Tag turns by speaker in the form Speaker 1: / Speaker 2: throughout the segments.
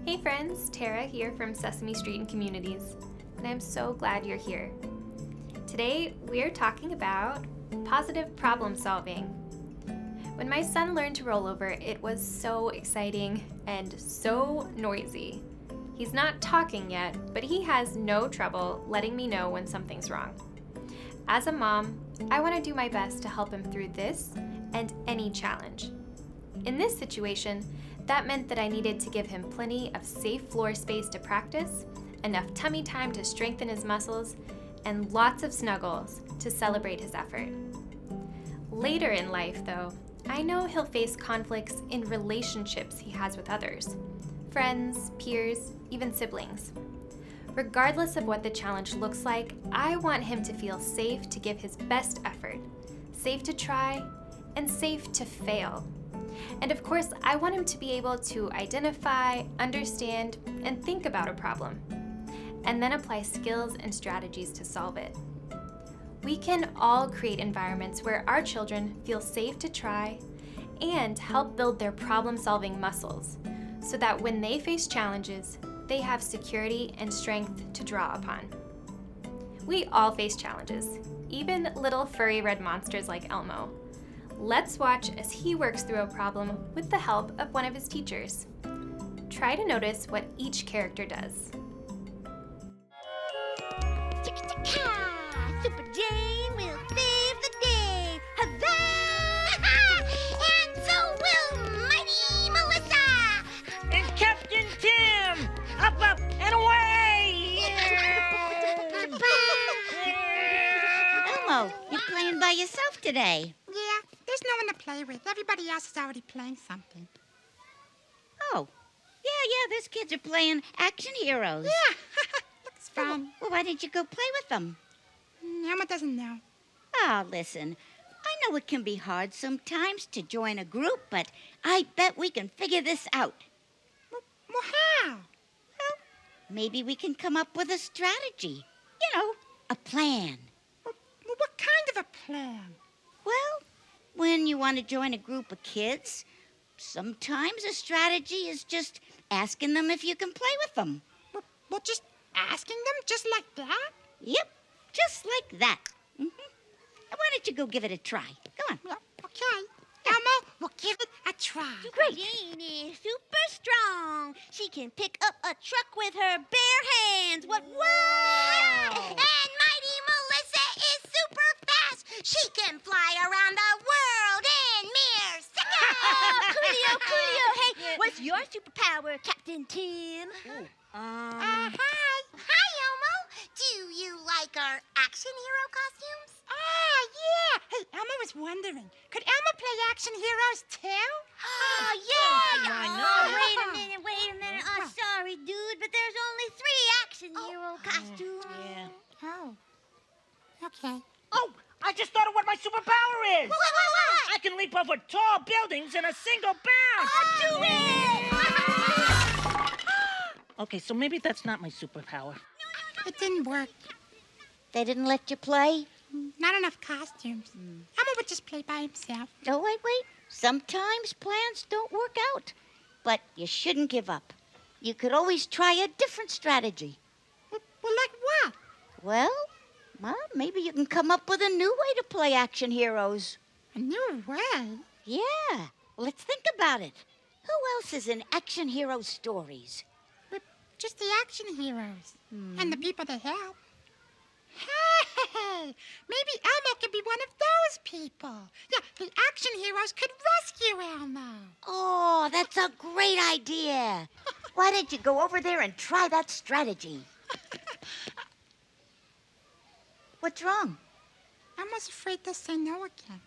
Speaker 1: Hey friends, Tara here from Sesame Street and Communities, and I'm so glad you're here. Today, we're talking about positive problem solving. When my son learned to roll over, it was so exciting and so noisy. He's not talking yet, but he has no trouble letting me know when something's wrong. As a mom, I want to do my best to help him through this and any challenge. In this situation, that meant that I needed to give him plenty of safe floor space to practice, enough tummy time to strengthen his muscles, and lots of snuggles to celebrate his effort. Later in life, though, I know he'll face conflicts in relationships he has with others, friends, peers, even siblings. Regardless of what the challenge looks like, I want him to feel safe to give his best effort, safe to try, and safe to fail. And of course, I want him to be able to identify, understand, and think about a problem, and then apply skills and strategies to solve it. We can all create environments where our children feel safe to try and help build their problem-solving muscles so that when they face challenges, they have security and strength to draw upon. We all face challenges, even little furry red monsters like Elmo. Let's watch as he works through a problem with the help of one of his teachers. Try to notice what each character does.
Speaker 2: Chicka-chicka! Super Jane will save the day! Huzzah! And so will Mighty Melissa!
Speaker 3: And Captain Tim! Up, and away!
Speaker 4: Elmo, you're playing by yourself today.
Speaker 5: Yeah, there's no one to play with. Everybody else is already playing something.
Speaker 4: Oh, yeah, those kids are playing action heroes.
Speaker 5: Yeah, looks fun.
Speaker 4: Well, why didn't you go play with them?
Speaker 5: Elma doesn't know.
Speaker 4: Oh, listen, I know it can be hard sometimes to join a group, but I bet we can figure this out.
Speaker 5: Well, how?
Speaker 4: Maybe we can come up with a strategy. You know, a plan.
Speaker 5: Well, what kind of a plan?
Speaker 4: Well, when you want to join a group of kids, sometimes a strategy is just asking them if you can play with them.
Speaker 5: Well, just asking them just like that?
Speaker 4: Yep, just like that. Why don't you go give it a try? Go on.
Speaker 5: Yeah, okay. Elmo, we'll give it a try.
Speaker 4: Great.
Speaker 2: Jane is super strong. She can pick up a truck with her bare hands. What? And Mighty Melissa is super fast. She can fly around the world in mere seconds. Oh, coolio. Hey, what's your superpower, Captain Tim?
Speaker 5: Hi.
Speaker 2: Hi, Elmo. Do you like our action hero costumes?
Speaker 5: Yeah. Hey, Elmo was wondering, could Elmo play action heroes too?
Speaker 2: Oh, yeah.
Speaker 3: I know.
Speaker 2: Oh, wait a minute. Oh, sorry, dude, but there's only 3 action hero costumes.
Speaker 3: Yeah.
Speaker 5: Oh. Okay.
Speaker 3: Oh, I just thought of what my superpower is!
Speaker 2: What?
Speaker 3: I can leap over tall buildings in a single bound!
Speaker 2: Do it!
Speaker 3: Okay, so maybe that's not my superpower.
Speaker 5: It didn't work.
Speaker 4: They didn't let you play?
Speaker 5: Not enough costumes. Elmo would just play by himself.
Speaker 4: Oh, wait. Sometimes plans don't work out. But you shouldn't give up. You could always try a different strategy.
Speaker 5: Well, like what?
Speaker 4: Well, maybe you can come up with a new way to play action heroes.
Speaker 5: A new way?
Speaker 4: Yeah, let's think about it. Who else is in action hero stories?
Speaker 5: But just the action heroes. And the people they help. Hey, maybe Elmo could be one of those people. Yeah, the action heroes could rescue Elmo.
Speaker 4: Oh, that's a great idea. Why don't you go over there and try that strategy? What's wrong?
Speaker 5: Elmo's afraid they'll say no again.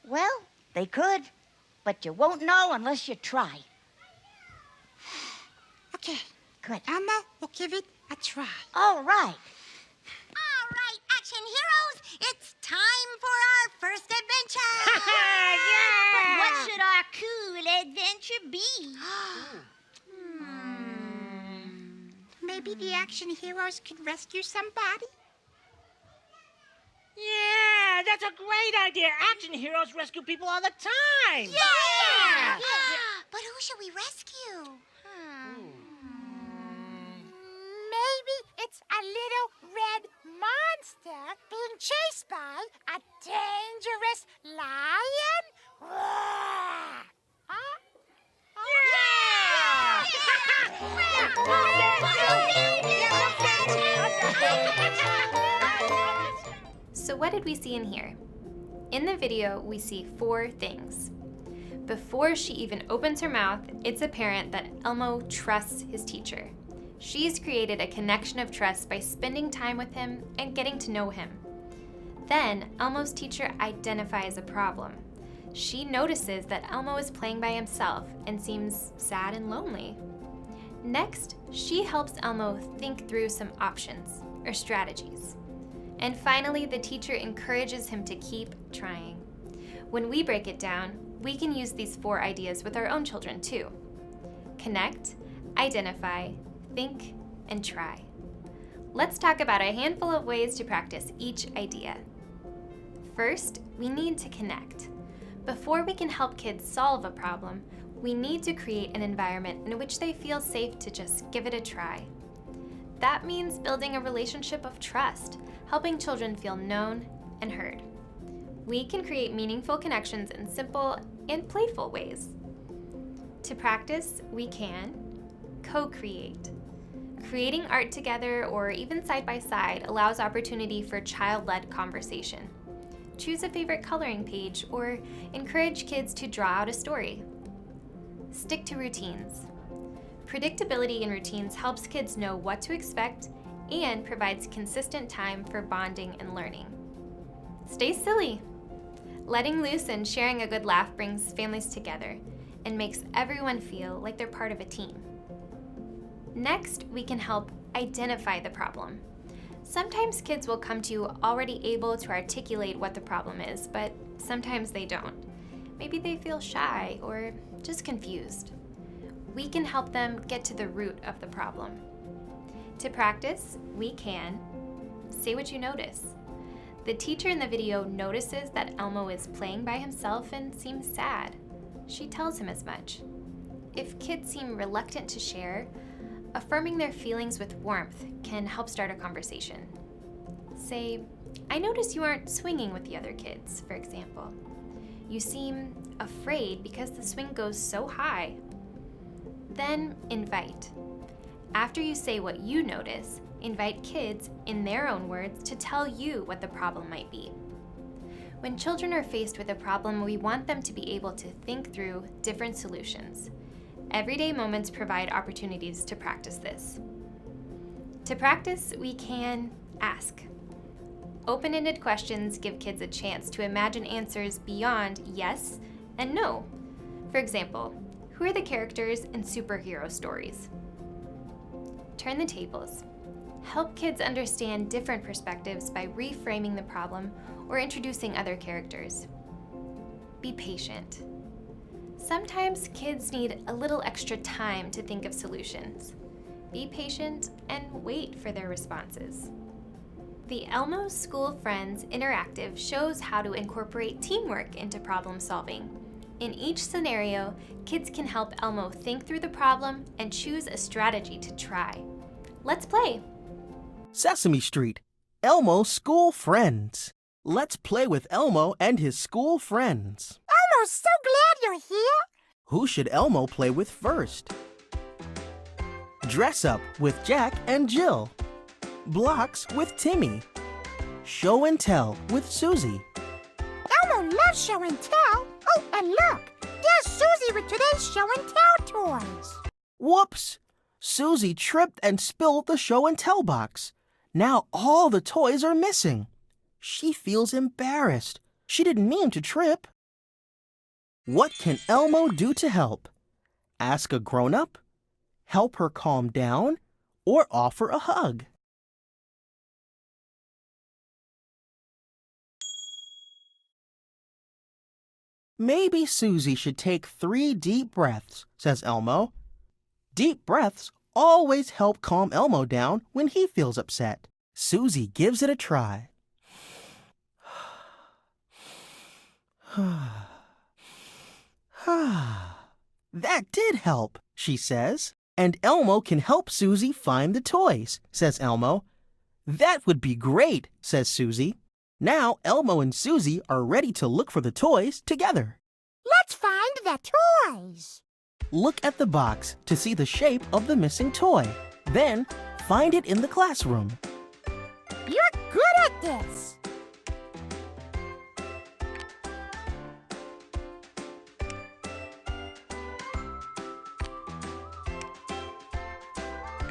Speaker 4: Well, they could, but you won't know unless you try.
Speaker 5: Okay,
Speaker 4: Good.
Speaker 5: Elmo, we'll give it a try.
Speaker 4: All right.
Speaker 2: All right, action heroes, it's time for our first adventure.
Speaker 3: Yeah!
Speaker 2: What should our cool adventure be?
Speaker 5: Maybe the action heroes could rescue somebody?
Speaker 3: Yeah, that's a great idea. Action heroes rescue people all the time.
Speaker 2: Yeah! But who should we rescue?
Speaker 5: little red monster being chased by a dangerous lion? Huh?
Speaker 1: So what did we see in here? In the video, we see 4 things. Before she even opens her mouth, it's apparent that Elmo trusts his teacher. She's created a connection of trust by spending time with him and getting to know him. Then, Elmo's teacher identifies a problem. She notices that Elmo is playing by himself and seems sad and lonely. Next, she helps Elmo think through some options or strategies. And finally, the teacher encourages him to keep trying. When we break it down, we can use these 4 ideas with our own children too. Connect, identify, think, and try. Let's talk about a handful of ways to practice each idea. First, we need to connect. Before we can help kids solve a problem, we need to create an environment in which they feel safe to just give it a try. That means building a relationship of trust, helping children feel known and heard. We can create meaningful connections in simple and playful ways. To practice, we can co-create. Creating art together or even side by side allows opportunity for child-led conversation. Choose a favorite coloring page or encourage kids to draw out a story. Stick to routines. Predictability in routines helps kids know what to expect and provides consistent time for bonding and learning. Stay silly. Letting loose and sharing a good laugh brings families together and makes everyone feel like they're part of a team. Next, we can help identify the problem. Sometimes kids will come to you already able to articulate what the problem is, but sometimes they don't. Maybe they feel shy or just confused. We can help them get to the root of the problem. To practice, we can say what you notice. The teacher in the video notices that Elmo is playing by himself and seems sad. She tells him as much. If kids seem reluctant to share, affirming their feelings with warmth can help start a conversation. Say, "I notice you aren't swinging with the other kids," for example. "You seem afraid because the swing goes so high." Then invite. After you say what you notice, invite kids, in their own words, to tell you what the problem might be. When children are faced with a problem, we want them to be able to think through different solutions. Everyday moments provide opportunities to practice this. To practice, we can ask. Open-ended questions give kids a chance to imagine answers beyond yes and no. For example, who are the characters in superhero stories? Turn the tables. Help kids understand different perspectives by reframing the problem or introducing other characters. Be patient. Sometimes kids need a little extra time to think of solutions. Be patient and wait for their responses. The Elmo School Friends Interactive shows how to incorporate teamwork into problem solving. In each scenario, kids can help Elmo think through the problem and choose a strategy to try. Let's play.
Speaker 6: Sesame Street, Elmo's School Friends. Let's play with Elmo and his school friends.
Speaker 5: Elmo's so glad you're here.
Speaker 6: Who should Elmo play with first? Dress Up with Jack and Jill. Blocks with Timmy. Show and Tell with Susie.
Speaker 5: Elmo loves show and tell. Oh, and look, there's Susie with today's show and tell toys.
Speaker 6: Whoops! Susie tripped and spilled the show and tell box. Now all the toys are missing. She feels embarrassed. She didn't mean to trip. What can Elmo do to help? Ask a grown-up? Help her calm down? Or offer a hug? Maybe Susie should take 3 deep breaths, says Elmo. Deep breaths always help calm Elmo down when he feels upset. Susie gives it a try. That did help, she says. And Elmo can help Susie find the toys, says Elmo. That would be great, says Susie. Now Elmo and Susie are ready to look for the toys together.
Speaker 5: Let's find the toys.
Speaker 6: Look at the box to see the shape of the missing toy. Then find it in the classroom.
Speaker 5: You're good at this.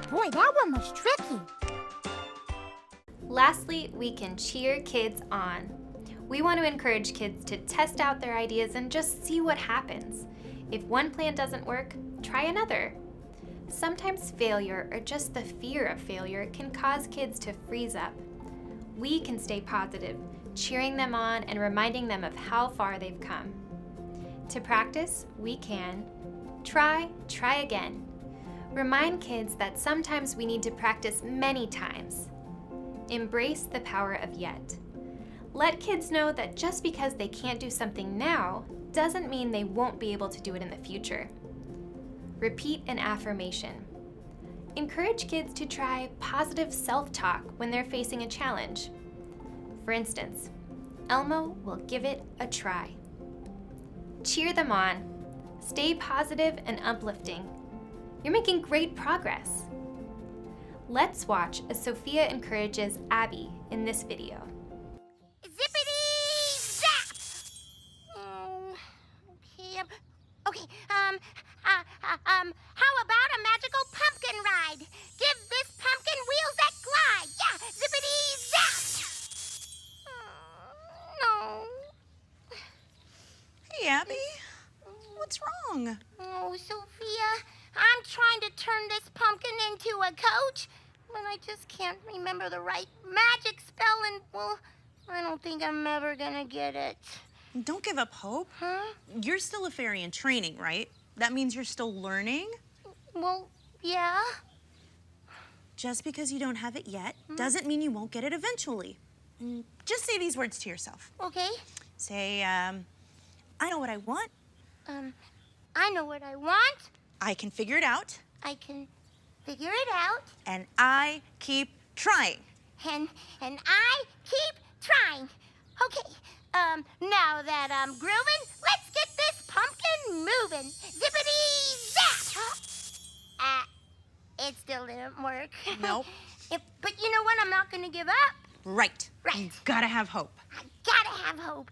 Speaker 5: Boy, that one was tricky.
Speaker 1: Lastly, we can cheer kids on. We want to encourage kids to test out their ideas and just see what happens. If one plan doesn't work, try another. Sometimes failure or just the fear of failure can cause kids to freeze up. We can stay positive, cheering them on and reminding them of how far they've come. To practice, we can try again. Remind kids that sometimes we need to practice many times. Embrace the power of yet. Let kids know that just because they can't do something now doesn't mean they won't be able to do it in the future. Repeat an affirmation. Encourage kids to try positive self-talk when they're facing a challenge. For instance, Elmo will give it a try. Cheer them on. Stay positive and uplifting. You're making great progress. Let's watch as Sophia encourages Abby in this video.
Speaker 2: Zippity zap! Okay, how about a magical pumpkin ride? Give this pumpkin wheels that glide. Yeah, zippity zap! No.
Speaker 7: Hey, Abby. What's wrong?
Speaker 2: Oh, Sophia, I'm trying to turn this pumpkin into a coach, but I just can't remember the right magic spell, and, well, I don't think I'm ever gonna get it.
Speaker 7: Don't give up hope.
Speaker 2: Huh?
Speaker 7: You're still a fairy in training, right? That means you're still learning.
Speaker 2: Well, yeah.
Speaker 7: Just because you don't have it yet doesn't mean you won't get it eventually. Just say these words to yourself.
Speaker 2: Okay.
Speaker 7: Say, I know what I want.
Speaker 2: I know what I want.
Speaker 7: I can figure it out.
Speaker 2: I can figure it out.
Speaker 7: And I keep trying.
Speaker 2: And I keep trying. Okay, now that I'm grooving, let's get this pumpkin moving. Zippity zap! It still didn't work.
Speaker 7: Nope.
Speaker 2: But you know what? I'm not gonna give up.
Speaker 7: Right.
Speaker 2: Right.
Speaker 7: You've gotta have hope.
Speaker 2: I gotta have hope.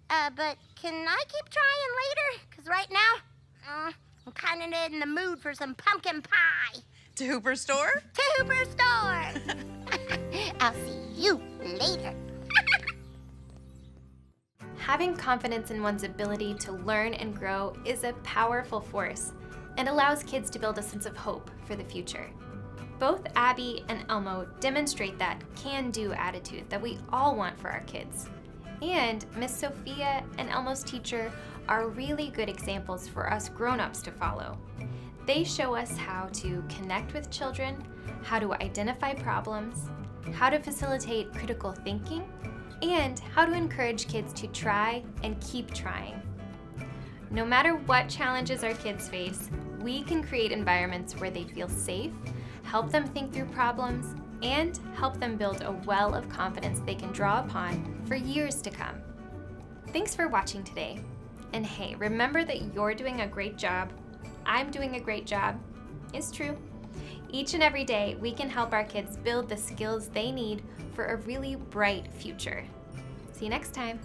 Speaker 2: But can I keep trying later? Because right now, I'm kind of in the mood for some pumpkin pie.
Speaker 7: To Hooper Store?
Speaker 2: To Hooper Store. I'll see you later.
Speaker 1: Having confidence in one's ability to learn and grow is a powerful force and allows kids to build a sense of hope for the future. Both Abby and Elmo demonstrate that can-do attitude that we all want for our kids. And Miss Sophia and Elmo's teacher are really good examples for us grown-ups to follow. They show us how to connect with children, how to identify problems, how to facilitate critical thinking, and how to encourage kids to try and keep trying. No matter what challenges our kids face, we can create environments where they feel safe, help them think through problems, and help them build a well of confidence they can draw upon for years to come. Thanks for watching today. And hey, remember that you're doing a great job. I'm doing a great job. It's true. Each and every day, we can help our kids build the skills they need for a really bright future. See you next time.